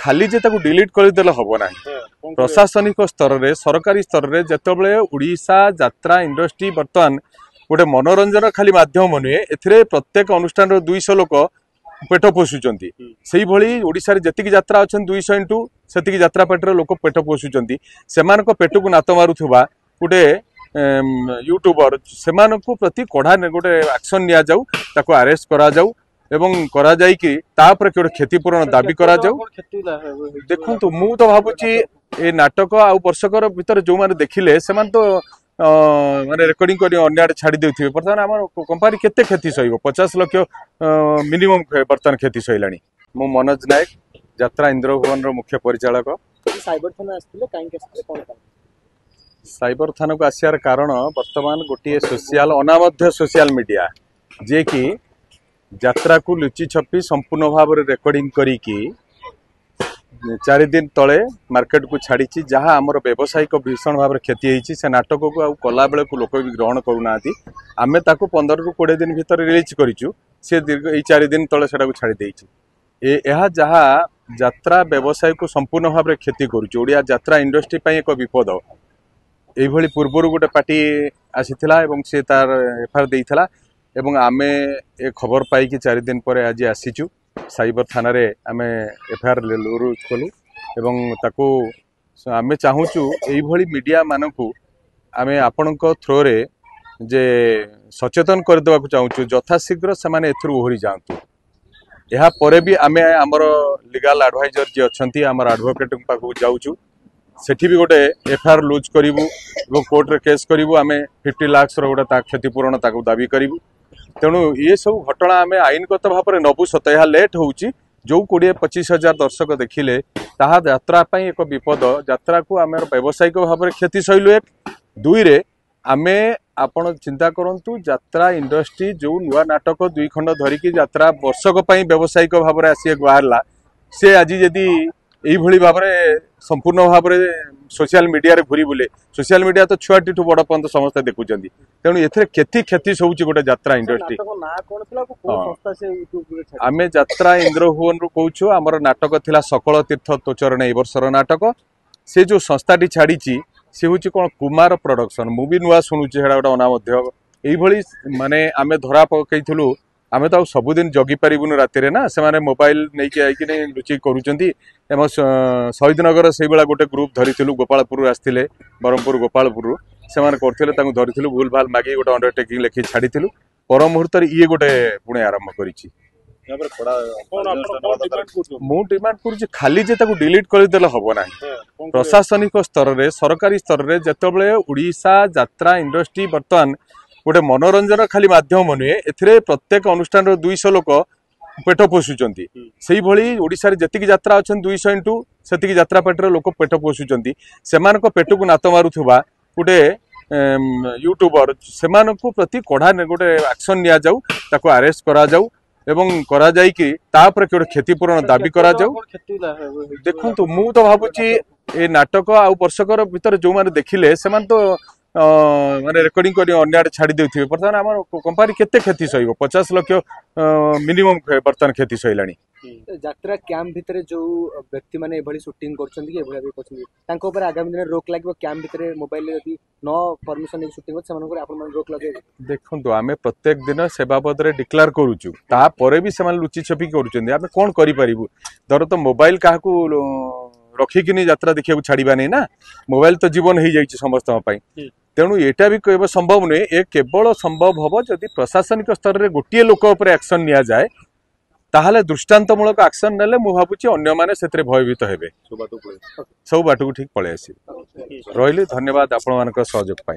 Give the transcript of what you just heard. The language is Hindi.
खाली जे ताकू डिलीट करदेले हम ना प्रशासनिक स्तर में सरकारी स्तर में जितेबाला ओडिशा यात्रा इंडस्ट्री बर्तमान गोटे मनोरंजन खाली माध्यम नुहे ए प्रत्येक अनुष्ठान 200 लोक पेट पोषुंट से ओडिशा रे जतिक यात्रा अच्छा 200 इंटू से यात्रा पेटर लोक पेट पोषुंट से पेट को नात मारुवा गोटे यूट्यूबर से प्रति कड़ा गोटे एक्शन नि जाऊ ताको अरेस्ट करा जाऊ एवं करा जाई कि तापर गोटे क्षतिपूरण दाबी करा जाऊ। देखंतु मु तो भाबुची ए नाटक आ वर्षकर भीतर जो माने देखिले से तो माने रेकर्डिंग करी अन्य आड़े छाड़ी देउथिबे बर्तमान हमर कंपनी केते क्षति सहिबो 50 लाख मिनिमम बर्तमान क्षति सहिलानी। मु मनोज नायक यात्रा इंद्र भवन रो मुख्य परिचालक। साइबर थाना आस्तिले काई के कोन साइबर थाना को आसियार कारण बर्तमान गोटे सोशल अनामध्य सोशल मीडिया जे कि यात्रा को लुचि छपी संपूर्ण भाव में रेकर्डिंग करी 4 दिन तले मार्केट को छाड़ी जहाँ आमर व्यावसायिक भीषण भाव में क्षति होती से नाटक को आउ कला बेले को लोक भी ग्रहण करूना आमे ताको 15 ରୁ 20 दिन भीतर रिलीज करिचु से दीर्घ 4 दिन तले सेटा को छाड़ी देइछि एहा जहाँ यात्रा व्यवसाय को संपूर्ण भाव में क्षति करुच्ची ओडिया यात्रा इंडस्ट्री पर एक विपद यही पूर्वर गोटे पार्टी आसीथिला एवं से तार एफआईआर देइथिला एवं आमे ए खबर पाई 4 दिन पर आज आसीचु साइबर थाना रे आमे एफआईआर रुज कलु एवं ताको आमे चाहूचु एही मीडिया मानकू आमे आपणक थ्रो रे जे सचेतन कर देबा को चाहूचु यथाशीघ्र से माने एथरु ओहरी जांतु यहाँ परे भी आमे हमर लीगल एडवाइजर जे अछंती हमर एडवोकेट पाखु जाउचु सेठी भी गोटे एफआईआर लुज करिवु कोर्ट रे केस करिवु आमे 50 लाख रो गोटे क्षतिपूरण ताकू दाबी करिवु। तेणु ये सब घटना आम आईनगत भाव में नबु सत यह लेट होउची जो 20-25 हजार दर्शक देखिले ताहा यात्रा पई एक विपद यात्रा को आम व्यावसायिक भाव में क्षति सहिलु 1 2 रे आमे आपण चिंता करंतु यात्रा इंडस्ट्री जो नुआ नाटक 2 खंड धरिकी यात्रा वर्षक पई व्यावसायिक भाव में आसी बाहरला से आज यदि यही भाव में संपूर्ण भाव में सोशल मीडिया रे घूरी बुले सोशल मीडिया तो छुआटी ठू बड़ पर्यंत समस्त देखुंत तेणु ए क्षति क्षति सोची गोटे यात्रा इंडस्ट्री आम यात्रा इंद्र भुवन रु कहूँ आमर नाटक थिला सकल तीर्थ तोचरण ए वर्षर नाटक से जो संस्थाटी छाड़ी सी हूँ कौन कुमार प्रोडक्शन मु भी नुआ शुणुची है गोटे अनामध्य यही माने आम धरा पकईलु आमे तो सबुदिन जगी पारिबुन राति ना से माने मोबाइल नहीं कि आइक लुचिक करुँच शहीद नगर से भाया गोटे ग्रुप धरीलु गोपालपुर आसते ब्रह्मपुर गोपालपुर से करते धरीलु भूल भाल मागी गोटे अंडरटेकिंग लिखि छाड़ी पर मुहूर्त ये गोटे पुणे आरंभ करी मु डिमांड करुँच खाली जे ताकू डिलीट करदेले हम ना प्रशासनिक स्तर में सरकारी स्तर में जितेबाला ओडिशा यात्रा इंडस्ट्री बर्तमान गोटे मनोरंजन खाली माध्यम नुहे ए प्रत्येक अनुष्ठान 200 लोक पेट पोषुंट से ओडिशा रे जतिक यात्रा अच्छा 200 इंटू से यात्रा पेटर लोक पेट पोषुंट से पेट को नात मारुवा गोटे यूट्यूबर से प्रति कड़ा गोटे एक्शन नि जाऊ ताको अरेस्ट करा जाऊ एवं करा जाई कि तापर गोटे क्षतिपूरण दाबी करा जाऊ। देखंतु मु तो भाबुची ए नाटक आ वर्षकर भीतर जो माने देखिले से तो माने रेकर्डिंग करी अन्य आड़े छाड़ी देउथिबे बर्तमान हमर कंपनी केते क्षति सहिबो 50 लाख मिनिमम बर्तमान क्षति सहिलानी। यात्रा कैंप भितर जो व्यक्ति माने एभली शूटिंग करछन्ती कि एभली करछन्ती तांको ऊपर आगामी दिन रोक लागबो कैंप भितर मोबाइल यदि न परमिशन नै शूटिंग करछ मानकर आपन मन रोक लागबो। देखंतु आमे प्रत्येक दिन से बाबद रे डिक्लेयर करूछु ता परे भी से माने लुचि छपी करूछन्ती आमे कोन करि परिबु धर तो मोबाइल काहाकू रखिकिनी यात्रा देखिया छाड़ीबा नहीं ना मोबाइल तो जीवन हो जाइए समस्त तेणु यहाँ भी केवल संभव नुहे ये केवल संभव हम जदि प्रशासनिक स्तर में गोटे लोक एक्शन नि जाए ताहले दृष्टांतमूलक एक्शन नेले मु भाबुची अन्य माने सेतरे भयभीत हेबे सब बाटू ठीक पळे आसी रहिले। धन्यवाद आपण मानक सहयोग पाई।